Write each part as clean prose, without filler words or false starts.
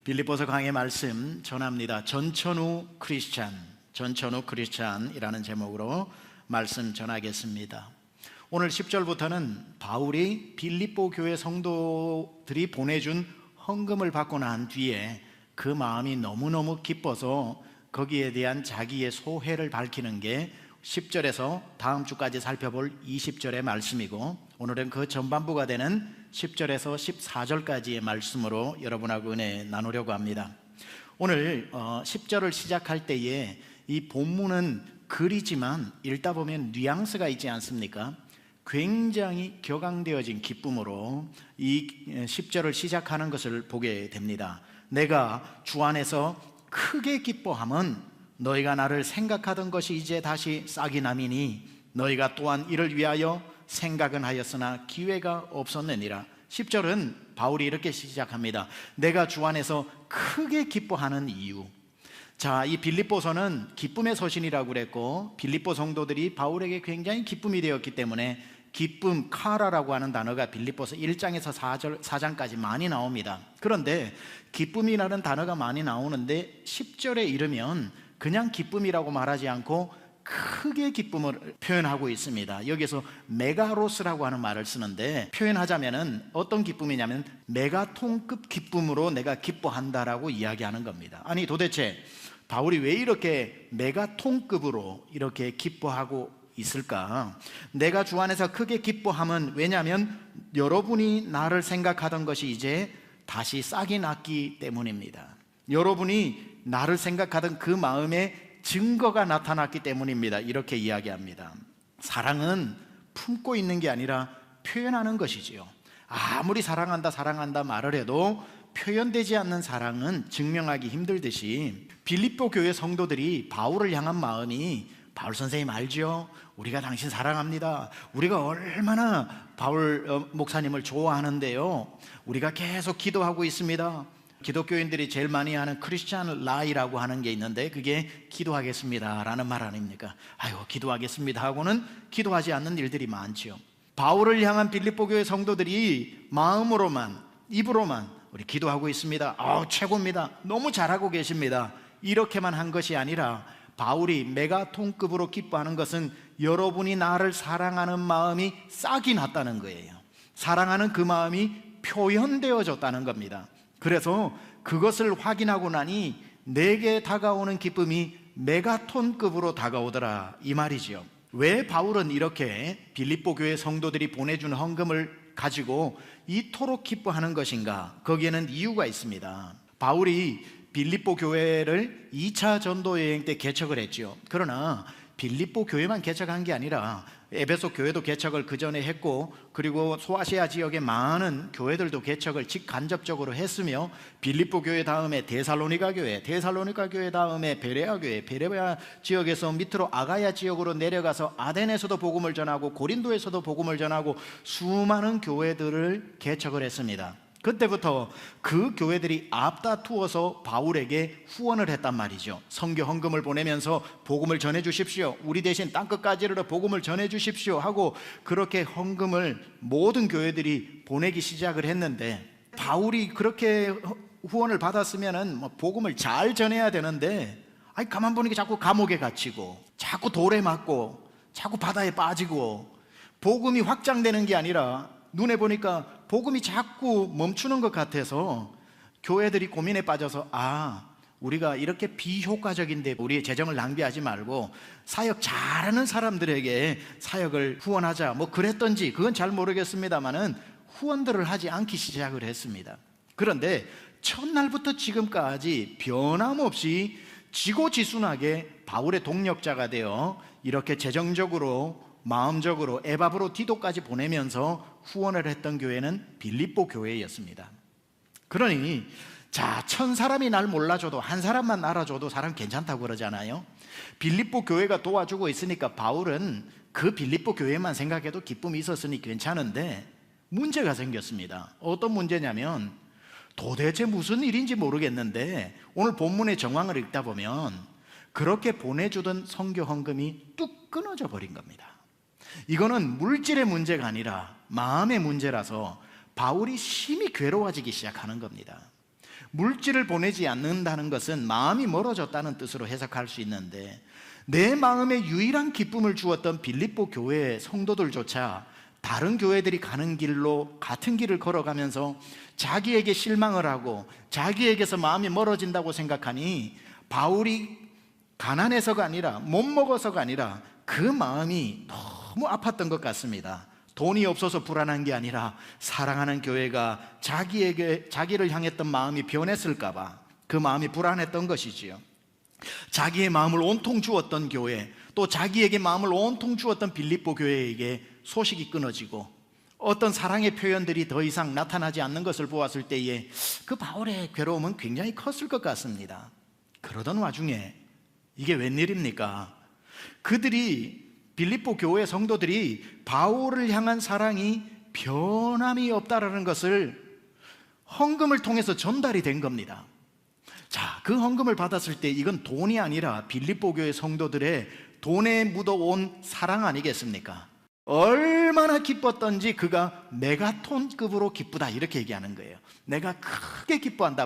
빌립보서 강의 말씀 전합니다. 전천후 크리스찬이라는 제목으로 말씀 전하겠습니다. 오늘 10절부터는 바울이 빌립보 교회 성도들이 보내준 헌금을 받고 난 뒤에 그 마음이 너무너무 기뻐서 거기에 대한 자기의 소회를 밝히는 게 10절에서 다음 주까지 살펴볼 20절의 말씀이고, 오늘은 그 전반부가 되는 10절에서 14절까지의 말씀으로 여러분하고 은혜 나누려고 합니다. 오늘 10절을 시작할 때에 이 본문은 글이지만 읽다 보면 뉘앙스가 있지 않습니까? 굉장히 격앙되어진 기쁨으로 이 10절을 시작하는 것을 보게 됩니다. 내가 주 안에서 크게 기뻐함은 너희가 나를 생각하던 것이 이제 다시 싹이 나미니 너희가 또한 이를 위하여 생각은 하였으나 기회가 없었느니라. 10절은 바울이 이렇게 시작합니다. 내가 주 안에서 크게 기뻐하는 이유. 자, 이 빌립보서는 기쁨의 서신이라고 그랬고, 빌립보 성도들이 바울에게 굉장히 기쁨이 되었기 때문에 기쁨, 카라라고 하는 단어가 빌립보서 1장에서 4장까지 많이 나옵니다. 그런데 기쁨이라는 단어가 많이 나오는데 10절에 이르면 그냥 기쁨이라고 말하지 않고 크게 기쁨을 표현하고 있습니다. 여기서 메가로스라고 하는 말을 쓰는데, 표현하자면은 어떤 기쁨이냐면 메가톤급 기쁨으로 내가 기뻐한다라고 이야기하는 겁니다. 아니, 도대체 바울이 왜 이렇게 메가톤급으로 이렇게 기뻐하고 있을까? 내가 주 안에서 크게 기뻐함은, 왜냐하면 여러분이 나를 생각하던 것이 이제 다시 싹이 났기 때문입니다. 여러분이 나를 생각하던 그 마음에 증거가 나타났기 때문입니다. 이렇게 이야기합니다. 사랑은 품고 있는 게 아니라 표현하는 것이지요. 아무리 사랑한다 말을 해도 표현되지 않는 사랑은 증명하기 힘들듯이, 빌립보 교회 성도들이 바울을 향한 마음이, 바울 선생님 알죠? 우리가 당신 사랑합니다. 우리가 얼마나 바울 목사님을 좋아하는데요, 우리가 계속 기도하고 있습니다. 기독교인들이 제일 많이 하는 크리스찬 라이라고 하는 게 있는데, 그게 기도하겠습니다 라는 말 아닙니까? 아유, 기도하겠습니다 하고는 기도하지 않는 일들이 많지요. 바울을 향한 빌립보 교회 성도들이 마음으로만, 입으로만 우리 기도하고 있습니다, 최고입니다, 너무 잘하고 계십니다, 이렇게만 한 것이 아니라, 바울이 메가톤급으로 기뻐하는 것은 여러분이 나를 사랑하는 마음이 싹이 났다는 거예요. 사랑하는 그 마음이 표현되어졌다는 겁니다. 그래서 그것을 확인하고 나니 내게 다가오는 기쁨이 메가톤급으로 다가오더라, 이 말이죠. 왜 바울은 이렇게 빌립보 교회 성도들이 보내준 헌금을 가지고 이토록 기뻐하는 것인가? 거기에는 이유가 있습니다. 바울이 빌립보 교회를 2차 전도 여행 때 개척을 했죠. 그러나 빌립보 교회만 개척한 게 아니라 에베소 교회도 개척을 그 전에 했고, 그리고 소아시아 지역의 많은 교회들도 개척을 직간접적으로 했으며, 빌립보 교회 다음에 데살로니가 교회 다음에 베레아 교회, 베레아 지역에서 밑으로 아가야 지역으로 내려가서 아덴에서도 복음을 전하고 고린도에서도 복음을 전하고 수많은 교회들을 개척을 했습니다. 그때부터 그 교회들이 앞다투어서 바울에게 후원을 했단 말이죠. 선교 헌금을 보내면서 복음을 전해 주십시오, 우리 대신 땅끝까지 이르러 복음을 전해 주십시오 하고, 그렇게 헌금을 모든 교회들이 보내기 시작을 했는데, 바울이 그렇게 후원을 받았으면은 복음을 잘 전해야 되는데, 가만 보니까 자꾸 감옥에 갇히고, 자꾸 돌에 맞고, 자꾸 바다에 빠지고, 복음이 확장되는 게 아니라 눈에 보니까 복음이 자꾸 멈추는 것 같아서 교회들이 고민에 빠져서, 우리가 이렇게 비효과적인데 우리의 재정을 낭비하지 말고 사역 잘하는 사람들에게 사역을 후원하자, 그랬던지 그건 잘 모르겠습니다만은 후원들을 하지 않기 시작을 했습니다. 그런데 첫날부터 지금까지 변함없이 지고지순하게 바울의 동력자가 되어 이렇게 재정적으로, 마음적으로 에바브로디도까지 보내면서 후원을 했던 교회는 빌립보 교회였습니다. 그러니, 자, 1000사람이 날 몰라줘도 한 사람만 알아줘도 사람 괜찮다고 그러잖아요. 빌립보 교회가 도와주고 있으니까 바울은 그 빌립보 교회만 생각해도 기쁨이 있었으니 괜찮은데, 문제가 생겼습니다. 어떤 문제냐면, 도대체 무슨 일인지 모르겠는데 오늘 본문의 정황을 읽다 보면 그렇게 보내주던 선교 헌금이 뚝 끊어져 버린 겁니다. 이거는 물질의 문제가 아니라 마음의 문제라서 바울이 심히 괴로워지기 시작하는 겁니다. 물질을 보내지 않는다는 것은 마음이 멀어졌다는 뜻으로 해석할 수 있는데, 내 마음에 유일한 기쁨을 주었던 빌립보 교회의 성도들조차 다른 교회들이 가는 길로 같은 길을 걸어가면서 자기에게 실망을 하고 자기에게서 마음이 멀어진다고 생각하니, 바울이 가난해서가 아니라 못 먹어서가 아니라 그 마음이 너무 아팠던 것 같습니다. 돈이 없어서 불안한 게 아니라 사랑하는 교회가 자기를 향했던 마음이 변했을까 봐 그 마음이 불안했던 것이지요. 자기의 마음을 온통 주었던 교회, 또 자기에게 마음을 온통 주었던 빌립보 교회에게 소식이 끊어지고 어떤 사랑의 표현들이 더 이상 나타나지 않는 것을 보았을 때에 그 바울의 괴로움은 굉장히 컸을 것 같습니다. 그러던 와중에 이게 웬일입니까? 빌립보 교회 성도들이 바울을 향한 사랑이 변함이 없다라는 것을 헌금을 통해서 전달이 된 겁니다. 자, 그 헌금을 받았을 때 이건 돈이 아니라 빌립보 교회 성도들의 돈에 묻어온 사랑 아니겠습니까? 얼마나 기뻤던지 그가 메가톤급으로 기쁘다 이렇게 얘기하는 거예요. 내가 크게 기뻐한다.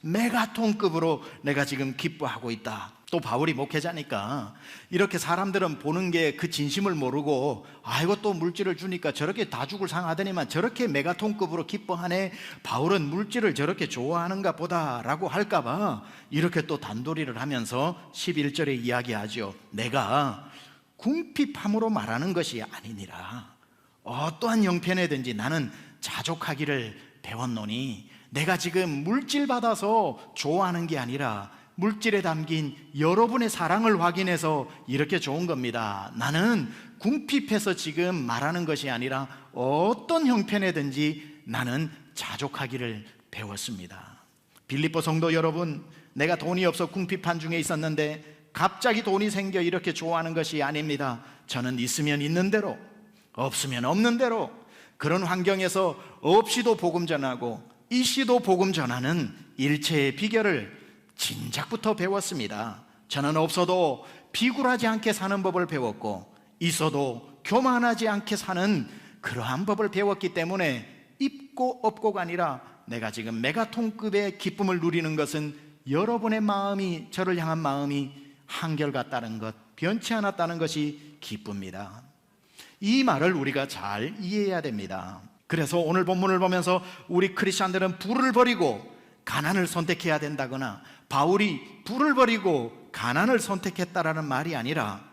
메가톤급으로 내가 지금 기뻐하고 있다. 또 바울이 목회자니까 이렇게 사람들은 보는 게 그 진심을 모르고, 아이고 또 물질을 주니까 저렇게 다 죽을 상하더니만 저렇게 메가톤급으로 기뻐하네, 바울은 물질을 저렇게 좋아하는가 보다 라고 할까봐 이렇게 또 단도리를 하면서 11절에 이야기하죠. 내가 궁핍함으로 말하는 것이 아니니라. 어떠한 형편에든지 나는 자족하기를 배웠노니, 내가 지금 물질 받아서 좋아하는 게 아니라 물질에 담긴 여러분의 사랑을 확인해서 이렇게 좋은 겁니다. 나는 궁핍해서 지금 말하는 것이 아니라 어떤 형편에든지 나는 자족하기를 배웠습니다. 빌립보 성도 여러분, 내가 돈이 없어 궁핍한 중에 있었는데 갑자기 돈이 생겨 이렇게 좋아하는 것이 아닙니다. 저는 있으면 있는 대로, 없으면 없는 대로, 그런 환경에서 없이도 복음 전하고 있이도 복음 전하는 일체의 비결을 진작부터 배웠습니다. 저는 없어도 비굴하지 않게 사는 법을 배웠고, 있어도 교만하지 않게 사는 그러한 법을 배웠기 때문에 있고 없고가 아니라 내가 지금 메가톤급의 기쁨을 누리는 것은 여러분의 마음이, 저를 향한 마음이 한결같다는 것, 변치 않았다는 것이 기쁩니다. 이 말을 우리가 잘 이해해야 됩니다. 그래서 오늘 본문을 보면서 우리 크리스찬들은 부를 버리고 가난을 선택해야 된다거나, 바울이 부를 버리고 가난을 선택했다라는 말이 아니라,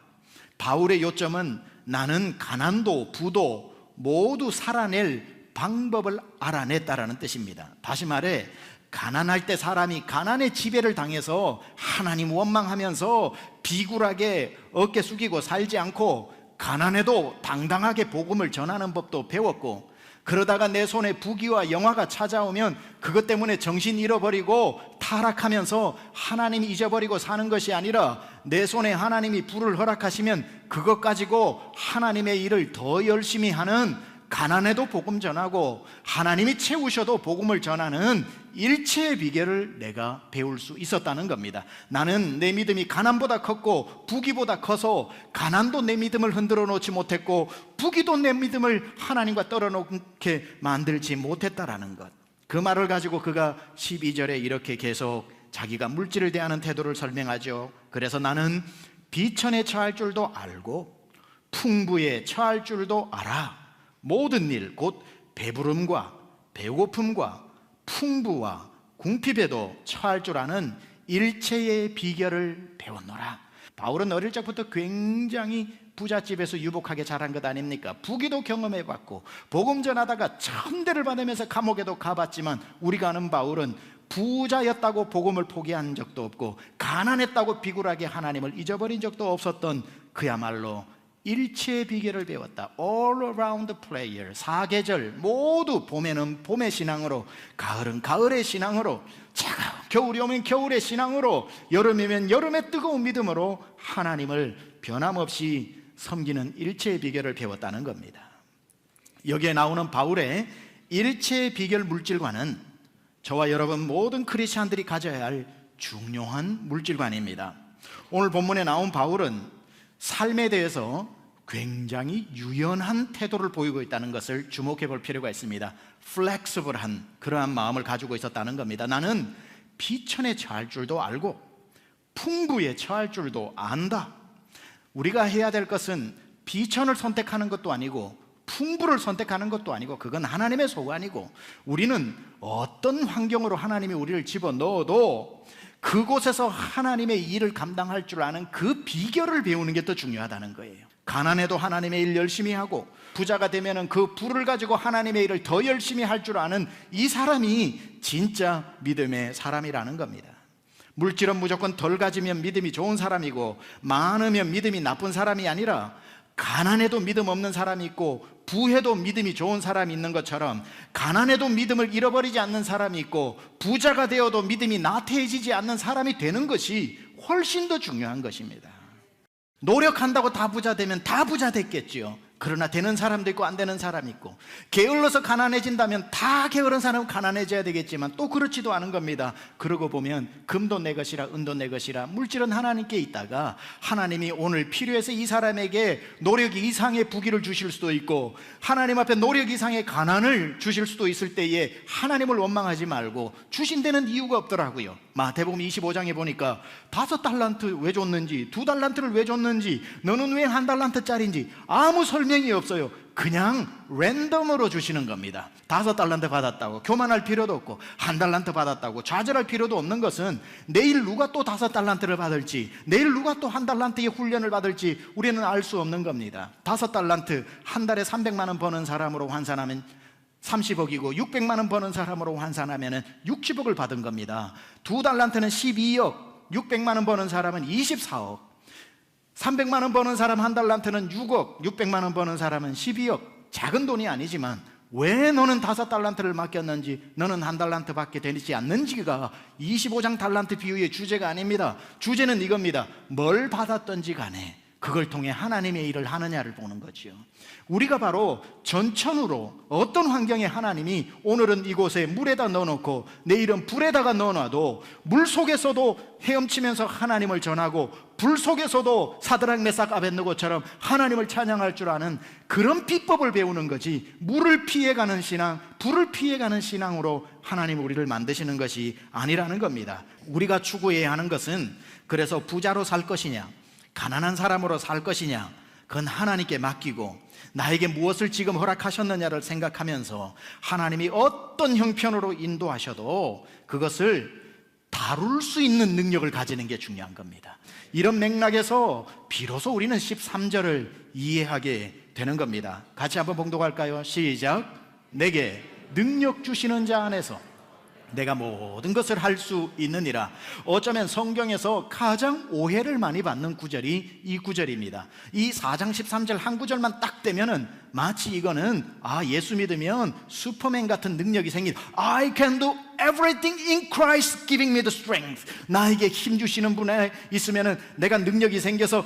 바울의 요점은 나는 가난도 부도 모두 살아낼 방법을 알아냈다라는 뜻입니다. 다시 말해, 가난할 때 사람이 가난의 지배를 당해서 하나님 원망하면서 비굴하게 어깨 숙이고 살지 않고, 가난해도 당당하게 복음을 전하는 법도 배웠고, 그러다가 내 손에 부귀와 영화가 찾아오면 그것 때문에 정신 잃어버리고 타락하면서 하나님 잊어버리고 사는 것이 아니라, 내 손에 하나님이 부를 허락하시면 그것 가지고 하나님의 일을 더 열심히 하는, 가난해도 복음 전하고 하나님이 채우셔도 복음을 전하는 일체의 비결을 내가 배울 수 있었다는 겁니다. 나는 내 믿음이 가난보다 컸고 부귀보다 커서 가난도 내 믿음을 흔들어 놓지 못했고 부귀도 내 믿음을 하나님과 떨어놓게 만들지 못했다라는 것, 그 말을 가지고 그가 12절에 이렇게 계속 자기가 물질을 대하는 태도를 설명하죠. 그래서 나는 비천에 처할 줄도 알고 풍부에 처할 줄도 알아. 모든 일, 곧 배부름과 배고픔과 풍부와 궁핍에도 처할 줄 아는 일체의 비결을 배웠노라. 바울은 어릴 적부터 굉장히 부잣집에서 유복하게 자란 것 아닙니까? 부귀도 경험해봤고 복음 전하다가 천대를 받으면서 감옥에도 가봤지만, 우리가 아는 바울은 부자였다고 복음을 포기한 적도 없고 가난했다고 비굴하게 하나님을 잊어버린 적도 없었던, 그야말로 일체의 비결을 배웠다. All around player. 사계절 모두, 봄에는 봄의 신앙으로, 가을은 가을의 신앙으로, 겨울이 오면 겨울의 신앙으로, 여름이면 여름의 뜨거운 믿음으로 하나님을 변함없이 섬기는 일체의 비결을 배웠다는 겁니다. 여기에 나오는 바울의 일체의 비결 물질관은 저와 여러분 모든 크리스찬들이 가져야 할 중요한 물질관입니다. 오늘 본문에 나온 바울은 삶에 대해서 굉장히 유연한 태도를 보이고 있다는 것을 주목해 볼 필요가 있습니다. 플렉서블한 그러한 마음을 가지고 있었다는 겁니다. 나는 비천에 처할 줄도 알고 풍부에 처할 줄도 안다. 우리가 해야 될 것은 비천을 선택하는 것도 아니고 풍부를 선택하는 것도 아니고 그건 하나님의 소관이고, 우리는 어떤 환경으로 하나님이 우리를 집어넣어도 그곳에서 하나님의 일을 감당할 줄 아는 그 비결을 배우는 게 더 중요하다는 거예요. 가난해도 하나님의 일 열심히 하고 부자가 되면은 그 부를 가지고 하나님의 일을 더 열심히 할 줄 아는 이 사람이 진짜 믿음의 사람이라는 겁니다. 물질은 무조건 덜 가지면 믿음이 좋은 사람이고 많으면 믿음이 나쁜 사람이 아니라, 가난해도 믿음 없는 사람이 있고 부해도 믿음이 좋은 사람이 있는 것처럼 가난해도 믿음을 잃어버리지 않는 사람이 있고 부자가 되어도 믿음이 나태해지지 않는 사람이 되는 것이 훨씬 더 중요한 것입니다. 노력한다고 다 부자 되면 다 부자 됐겠지요. 그러나 되는 사람도 있고 안 되는 사람이 있고, 게을러서 가난해진다면 다 게으른 사람은 가난해져야 되겠지만 또 그렇지도 않은 겁니다. 그러고 보면 금도 내 것이라 은도 내 것이라, 물질은 하나님께 있다가 하나님이 오늘 필요해서 이 사람에게 노력 이상의 부귀를 주실 수도 있고 하나님 앞에 노력 이상의 가난을 주실 수도 있을 때에 하나님을 원망하지 말고 주신 데는 이유가 없더라고요. 마태복음 25장에 보니까 5달란트 왜 줬는지, 2달란트를 왜 줬는지, 너는 왜 1달란트짜리인지 아무 설명이 없어요. 그냥 랜덤으로 주시는 겁니다. 5달란트 받았다고 교만할 필요도 없고 1달란트 받았다고 좌절할 필요도 없는 것은 내일 누가 또 5달란트를 받을지, 내일 누가 또 1달란트의 훈련을 받을지 우리는 알 수 없는 겁니다. 5달란트 한 달에 300만 원 버는 사람으로 환산하면 30억이고 600만 원 버는 사람으로 환산하면 60억을 받은 겁니다. 2달란트는 12억, 600만 원 버는 사람은 24억, 300만 원 버는 사람 1달란트는 6억, 600만 원 버는 사람은 12억. 작은 돈이 아니지만 왜 너는 5달란트를 맡겼는지, 너는 1달란트 받게 되지 않는지가 25장 달란트 비유의 주제가 아닙니다. 주제는 이겁니다. 뭘 받았든지 간에 그걸 통해 하나님의 일을 하느냐를 보는 거지요. 우리가 바로 전천후로 어떤 환경에 하나님이 오늘은 이곳에 물에다 넣어놓고 내일은 불에다가 넣어놔도 물 속에서도 헤엄치면서 하나님을 전하고 불 속에서도 사드락 메삭 아벳느고처럼 하나님을 찬양할 줄 아는 그런 비법을 배우는 거지, 물을 피해가는 신앙, 불을 피해가는 신앙으로 하나님 우리를 만드시는 것이 아니라는 겁니다. 우리가 추구해야 하는 것은 그래서 부자로 살 것이냐 가난한 사람으로 살 것이냐, 그건 하나님께 맡기고 나에게 무엇을 지금 허락하셨느냐를 생각하면서 하나님이 어떤 형편으로 인도하셔도 그것을 다룰 수 있는 능력을 가지는 게 중요한 겁니다. 이런 맥락에서 비로소 우리는 13절을 이해하게 되는 겁니다. 같이 한번 봉독할까요? 시작. 내게 능력 주시는 자 안에서 내가 모든 것을 할 수 있느니라. 어쩌면 성경에서 가장 오해를 많이 받는 구절이 이 구절입니다. 이 4장 13절 한 구절만 딱 되면은 마치 이거는 예수 믿으면 슈퍼맨 같은 능력이 생긴, I can do everything in Christ giving me the strength. 나에게 힘 주시는 분에 있으면은 내가 능력이 생겨서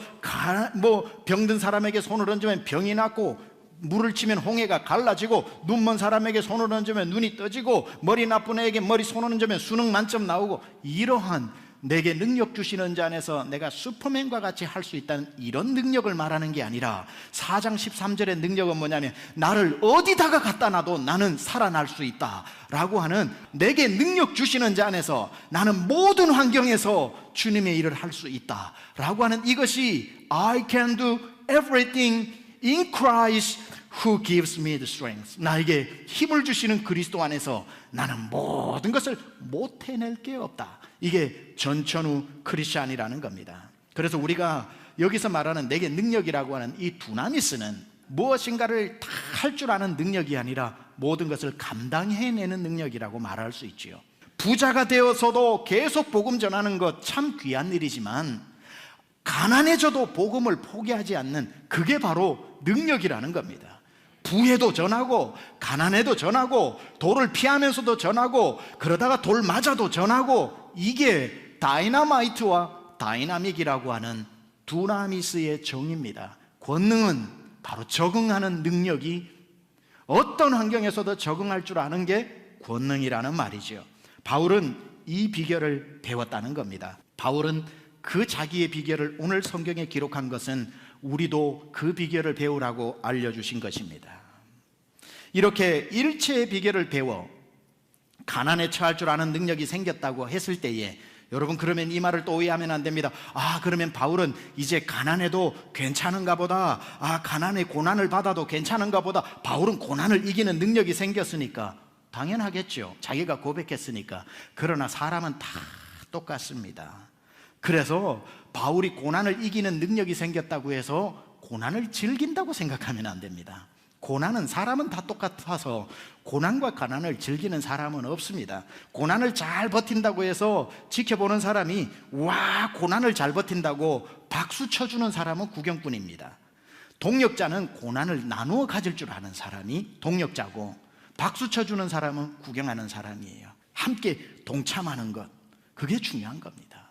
병든 사람에게 손을 얹으면 병이 낫고, 물을 치면 홍해가 갈라지고, 눈먼 사람에게 손을 얹으면 눈이 떠지고, 머리 나쁜 애에게 머리 손을 얹으면 수능 만점 나오고, 이러한 내게 능력 주시는 자 안에서 내가 슈퍼맨과 같이 할 수 있다는 이런 능력을 말하는 게 아니라 4장 13절의 능력은 뭐냐면 나를 어디다가 갖다 놔도 나는 살아날 수 있다 라고 하는, 내게 능력 주시는 자 안에서 나는 모든 환경에서 주님의 일을 할 수 있다 라고 하는 이것이 I can do everything in Christ who gives me the strength. 나에게 힘을 주시는 그리스도 안에서 나는 모든 것을 못 해낼 게 없다. 이게 전천후 크리스찬이라는 겁니다. 그래서 우리가 여기서 말하는 내게 능력이라고 하는 이 두나미스는 무엇인가를 다 할 줄 아는 능력이 아니라 모든 것을 감당해내는 능력이라고 말할 수 있지요. 부자가 되어서도 계속 복음 전하는 것 참 귀한 일이지만 가난해져도 복음을 포기하지 않는, 그게 바로 능력이라는 겁니다. 부해도 전하고 가난해도 전하고 돌을 피하면서도 전하고 그러다가 돌 맞아도 전하고, 이게 다이나마이트와 다이나믹이라고 하는 두나미스의 정의입니다. 권능은 바로 적응하는 능력이, 어떤 환경에서도 적응할 줄 아는 게 권능이라는 말이죠. 바울은 이 비결을 배웠다는 겁니다. 바울은 그 자기의 비결을 오늘 성경에 기록한 것은 우리도 그 비결을 배우라고 알려주신 것입니다. 이렇게 일체의 비결을 배워 가난에 처할 줄 아는 능력이 생겼다고 했을 때에 여러분, 그러면 이 말을 또 오해하면 안 됩니다. 그러면 바울은 이제 가난해도 괜찮은가 보다, 가난의 고난을 받아도 괜찮은가 보다. 바울은 고난을 이기는 능력이 생겼으니까 당연하겠죠. 자기가 고백했으니까. 그러나 사람은 다 똑같습니다. 그래서 바울이 고난을 이기는 능력이 생겼다고 해서 고난을 즐긴다고 생각하면 안 됩니다. 고난은, 사람은 다 똑같아서 고난과 가난을 즐기는 사람은 없습니다. 고난을 잘 버틴다고 해서 지켜보는 사람이 와, 고난을 잘 버틴다고 박수 쳐주는 사람은 구경꾼입니다. 동력자는 고난을 나누어 가질 줄 아는 사람이 동력자고, 박수 쳐주는 사람은 구경하는 사람이에요. 함께 동참하는 것, 그게 중요한 겁니다.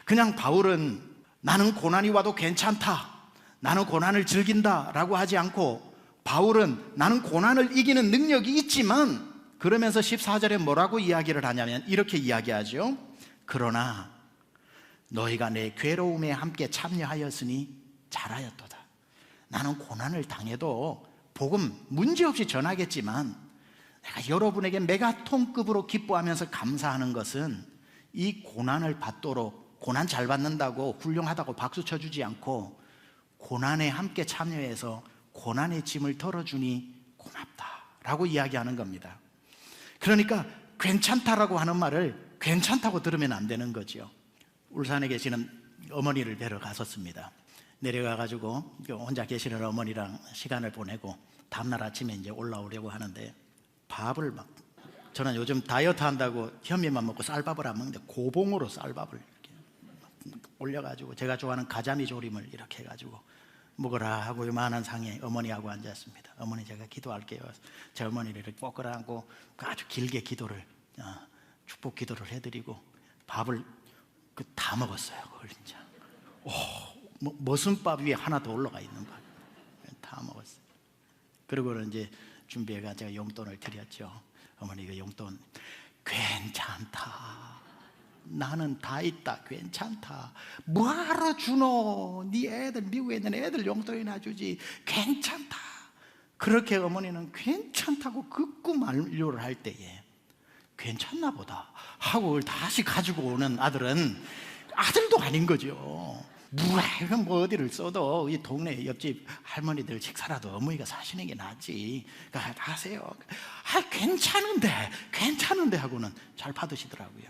그냥 바울은 나는 고난이 와도 괜찮다, 나는 고난을 즐긴다 라고 하지 않고, 바울은 나는 고난을 이기는 능력이 있지만, 그러면서 14절에 뭐라고 이야기를 하냐면 이렇게 이야기하죠. 그러나 너희가 내 괴로움에 함께 참여하였으니 잘하였도다. 나는 고난을 당해도 복음 문제없이 전하겠지만, 내가 여러분에게 메가톤급으로 기뻐하면서 감사하는 것은 이 고난을 받도록, 고난 잘 받는다고 훌륭하다고 박수 쳐주지 않고 고난에 함께 참여해서 고난의 짐을 덜어주니 고맙다라고 이야기하는 겁니다. 그러니까 괜찮다라고 하는 말을 괜찮다고 들으면 안 되는 거죠. 울산에 계시는 어머니를 뵈러 갔었습니다. 내려가가지고 혼자 계시는 어머니랑 시간을 보내고 다음날 아침에 이제 올라오려고 하는데, 밥을 저는 요즘 다이어트 한다고 현미만 먹고 쌀밥을 안 먹는데 고봉으로 쌀밥을 이렇게 올려가지고 제가 좋아하는 가자미 조림을 이렇게 해가지고 먹으라 하고 요만한 상에 어머니하고 앉았습니다. 어머니, 제가 기도할게요. 제 어머니를 이렇게 꼭 끌어안고 아주 길게 기도를, 축복 기도를 해드리고 밥을 다 먹었어요. 그걸 진짜 머슴밥 위에 하나 더 올라가 있는 밥 다 먹었어요. 그리고는 이제 준비해가 제가 용돈을 드렸죠. 어머니, 그 용돈 괜찮다, 나는 다 있다, 괜찮다, 뭐하러 주노, 네 애들, 미국에 있는 애들 용돈이나 주지, 괜찮다. 그렇게 어머니는 괜찮다고 극구 만류를 할 때에 괜찮나 보다 하고 그걸 다시 가지고 오는 아들은 아들도 아닌 거죠. 이건 뭐 어디를 써도 이 동네 옆집 할머니들 식사라도 어머니가 사시는 게 낫지, 그러니까 하세요. 괜찮은데 하고는 잘 받으시더라고요.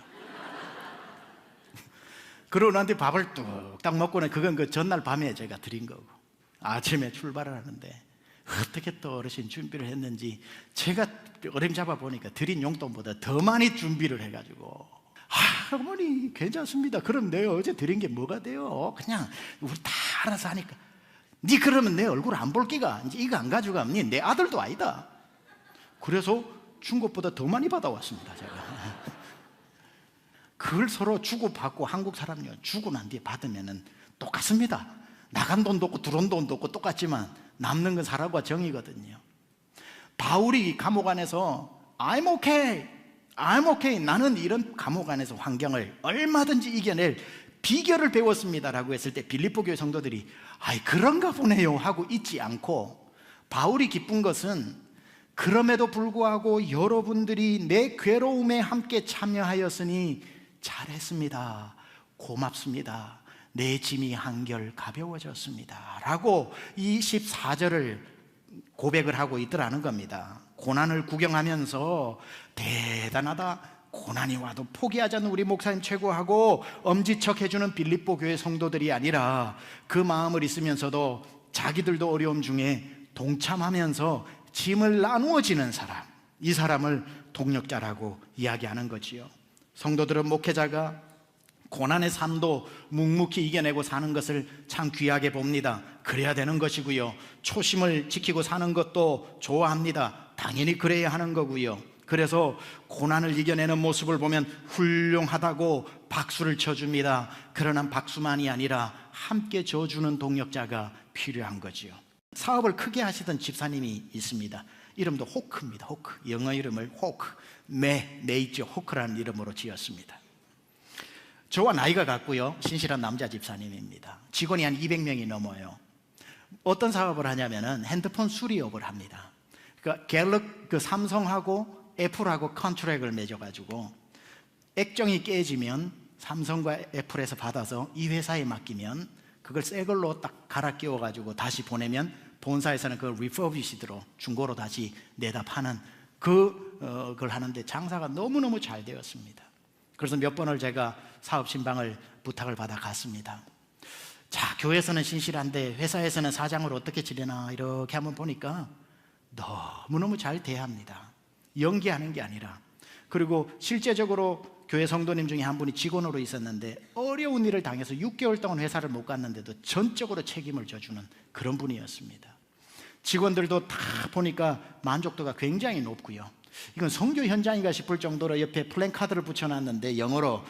그러고 나한테 밥을 뚝딱 먹고는, 그건 그 전날 밤에 제가 드린 거고, 아침에 출발을 하는데 어떻게 또 어르신 준비를 했는지 제가 어림잡아 보니까 드린 용돈보다 더 많이 준비를 해가지고, 어머니 괜찮습니다. 그럼 내가 어제 드린 게 뭐가 돼요? 그냥 우리 다 알아서 하니까. 니 그러면 내 얼굴 안 볼 끼가, 이제 이거 안 가져가면 니 내 아들도 아니다. 그래서 준 것보다 더 많이 받아왔습니다, 제가. 그걸 서로 주고받고, 한국 사람요, 주고 난 뒤에 받으면은 똑같습니다. 나간 돈도 없고 들어온 돈도 없고 똑같지만 남는 건 사랑과 정이거든요. 바울이 감옥 안에서 I'm okay, 나는 이런 감옥 안에서 환경을 얼마든지 이겨낼 비결을 배웠습니다라고 했을 때 빌립보 교회 성도들이 그런가 보네요 하고 있지 않고, 바울이 기쁜 것은 그럼에도 불구하고 여러분들이 내 괴로움에 함께 참여하였으니 잘했습니다, 고맙습니다, 내 짐이 한결 가벼워졌습니다 라고 이 14절을 고백을 하고 있더라는 겁니다. 고난을 구경하면서 대단하다, 고난이 와도 포기하지 않는 우리 목사님 최고하고 엄지척 해주는 빌립보 교회 성도들이 아니라, 그 마음을 있으면서도 자기들도 어려움 중에 동참하면서 짐을 나누어지는 사람, 이 사람을 동력자라고 이야기하는 거지요. 성도들은 목회자가 고난의 삶도 묵묵히 이겨내고 사는 것을 참 귀하게 봅니다. 그래야 되는 것이고요. 초심을 지키고 사는 것도 좋아합니다. 당연히 그래야 하는 거고요. 그래서 고난을 이겨내는 모습을 보면 훌륭하다고 박수를 쳐줍니다. 그러나 박수만이 아니라 함께 져주는 동력자가 필요한 거지요. 사업을 크게 하시던 집사님이 있습니다. 이름도 호크입니다. 호크. 영어 이름을 호크, 있죠. 호크라는 이름으로 지었습니다. 저와 나이가 같고요. 신실한 남자 집사님입니다. 직원이 한 200명이 넘어요. 어떤 사업을 하냐면은 핸드폰 수리업을 합니다. 그러니까 그 삼성하고 애플하고 컨트랙을 맺어가지고 액정이 깨지면 삼성과 애플에서 받아서 이 회사에 맡기면 그걸 새 걸로 딱 갈아 끼워가지고 다시 보내면 본사에서는 그걸 리퍼비시드로 중고로 다시 내다 파는 그걸 하는데 장사가 너무너무 잘 되었습니다. 그래서 몇 번을 제가 사업 신방을 부탁을 받아 갔습니다. 자, 교회에서는 신실한데 회사에서는 사장을 어떻게 지내나 이렇게 한번 보니까 너무너무 잘 대합니다. 연기하는 게 아니라. 그리고 실제적으로 교회 성도님 중에 한 분이 직원으로 있었는데 어려운 일을 당해서 6개월 동안 회사를 못 갔는데도 전적으로 책임을 져주는 그런 분이었습니다. 직원들도 다 보니까 만족도가 굉장히 높고요. 이건 선교 현장인가 싶을 정도로 옆에 플랜카드를 붙여놨는데 영어로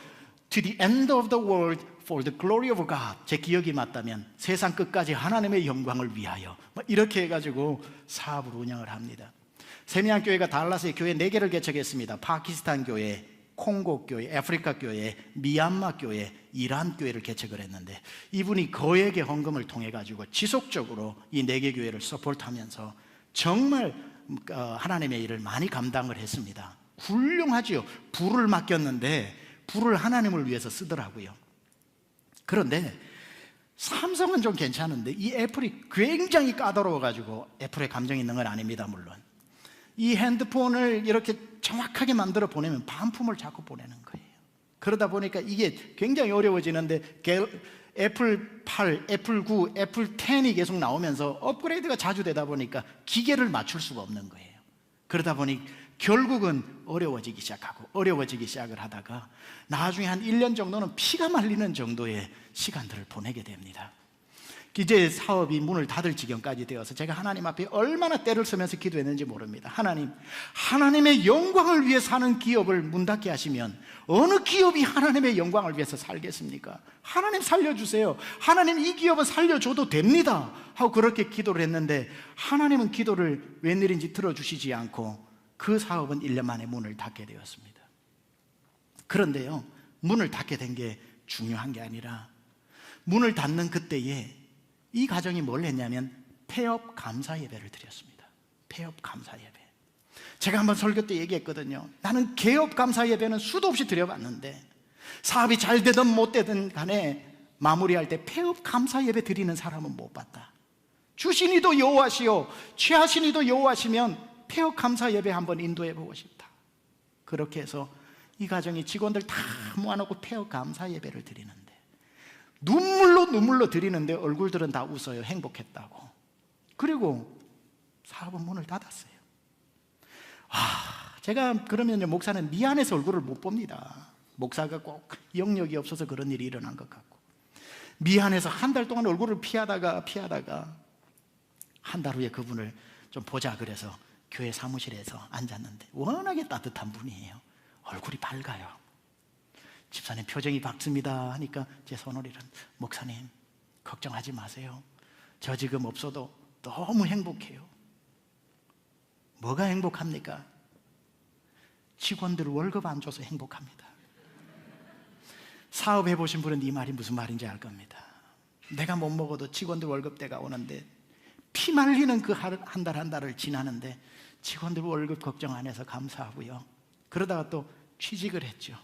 To the end of the world for the glory of God. 제 기억이 맞다면 세상 끝까지 하나님의 영광을 위하여 이렇게 해가지고 사업을 운영을 합니다. 세미한 교회가 달라스에 교회 4개를 개척했습니다. 파키스탄 교회, 콩고 교회, 아프리카 교회, 미얀마 교회, 이란 교회를 개척을 했는데 이분이 거액의 헌금을 통해 가지고 지속적으로 이 4개 교회를 서포트하면서 정말 하나님의 일을 많이 감당을 했습니다. 훌륭하지요. 부를 맡겼는데 부를 하나님을 위해서 쓰더라고요. 그런데 삼성은 좀 괜찮은데 이 애플이 굉장히 까다로워 가지고, 애플에 감정이 있는 건 아닙니다 물론. 이 핸드폰을 이렇게 정확하게 만들어 보내면 반품을 자꾸 보내는 거예요. 그러다 보니까 이게 굉장히 어려워지는데 애플 8, 애플 9, 애플 10이 계속 나오면서 업그레이드가 자주 되다 보니까 기계를 맞출 수가 없는 거예요. 그러다 보니 결국은 어려워지기 시작을 하다가 나중에 한 1년 정도는 피가 말리는 정도의 시간들을 보내게 됩니다. 이제 사업이 문을 닫을 지경까지 되어서 제가 하나님 앞에 얼마나 때를 쓰면서 기도했는지 모릅니다. 하나님의 영광을 위해 사는 기업을 문 닫게 하시면 어느 기업이 하나님의 영광을 위해서 살겠습니까? 하나님 살려주세요. 하나님 이 기업은 살려줘도 됩니다 하고 그렇게 기도를 했는데 하나님은 기도를 웬일인지 들어주시지 않고 그 사업은 1년 만에 문을 닫게 되었습니다. 그런데요, 문을 닫게 된 게 중요한 게 아니라 문을 닫는 그때에 이 가정이 뭘 했냐면 폐업 감사 예배를 드렸습니다. 폐업 감사 예배. 제가 한번 설교 때 얘기했거든요. 나는 개업 감사 예배는 수도 없이 드려봤는데 사업이 잘 되든 못 되든 간에 마무리할 때 폐업 감사 예배 드리는 사람은 못 봤다. 주신이도 여호와시요 취하신이도 여호와시면 폐업 감사 예배 한번 인도해 보고 싶다. 그렇게 해서 이 가정이 직원들 다 모아놓고 폐업 감사 예배를 드리는데 눈물로 드리는데 얼굴들은 다 웃어요. 행복했다고. 그리고 사업은 문을 닫았어요. 제가 그러면 목사는 미안해서 얼굴을 못 봅니다. 목사가 꼭 영역이 없어서 그런 일이 일어난 것 같고 미안해서 한 달 동안 얼굴을 피하다가 한 달 후에 그분을 좀 보자 그래서 교회 사무실에서 앉았는데 워낙에 따뜻한 분이에요. 얼굴이 밝아요. 집사님 표정이 밝습니다 하니까 제 손오리는 목사님 걱정하지 마세요. 저 지금 없어도 너무 행복해요. 뭐가 행복합니까? 직원들 월급 안 줘서 행복합니다. 사업해 보신 분은 이 말이 무슨 말인지 알 겁니다. 내가 못 먹어도 직원들 월급 때가 오는데 피 말리는 그 한 달 한 달을 지나는데 직원들 월급 걱정 안 해서 감사하고요. 그러다가 또 취직을 했죠.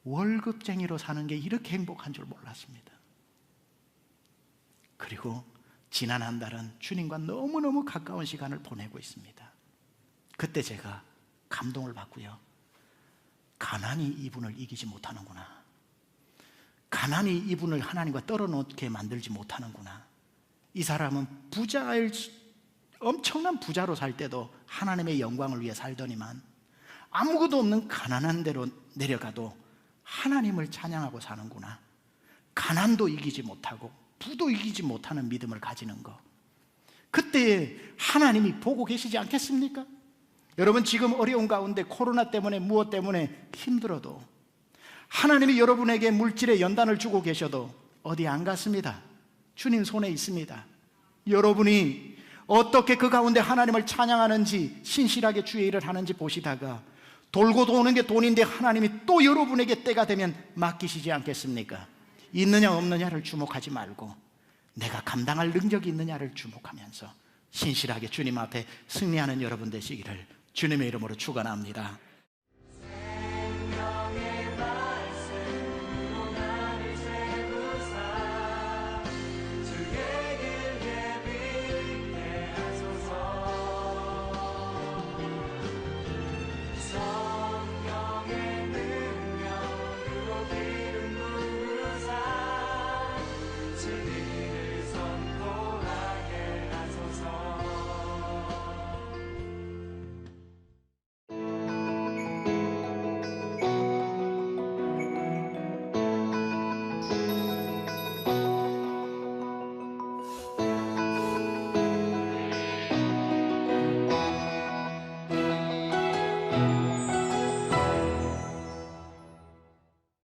월급쟁이로 사는 게 이렇게 행복한 줄 몰랐습니다. 그리고 지난 한 달은 주님과 너무너무 가까운 시간을 보내고 있습니다. 그때 제가 감동을 받고요. 가난이 이분을 이기지 못하는구나. 가난이 이분을 하나님과 떨어놓게 만들지 못하는구나. 이 사람은 엄청난 부자로 살 때도 하나님의 영광을 위해 살더니만 아무것도 없는 가난한 데로 내려가도 하나님을 찬양하고 사는구나. 가난도 이기지 못하고 부도 이기지 못하는 믿음을 가지는 것. 그때 하나님이 보고 계시지 않겠습니까? 여러분 지금 어려운 가운데 코로나 때문에 무엇 때문에 힘들어도 하나님이 여러분에게 물질의 연단을 주고 계셔도 어디 안 갔습니다. 주님 손에 있습니다. 여러분이 어떻게 그 가운데 하나님을 찬양하는지 신실하게 주의 일을 하는지 보시다가 돌고 도는 게 돈인데 하나님이 또 여러분에게 때가 되면 맡기시지 않겠습니까? 있느냐 없느냐를 주목하지 말고 내가 감당할 능력이 있느냐를 주목하면서 신실하게 주님 앞에 승리하는 여러분 되시기를 주님의 이름으로 축원합니다.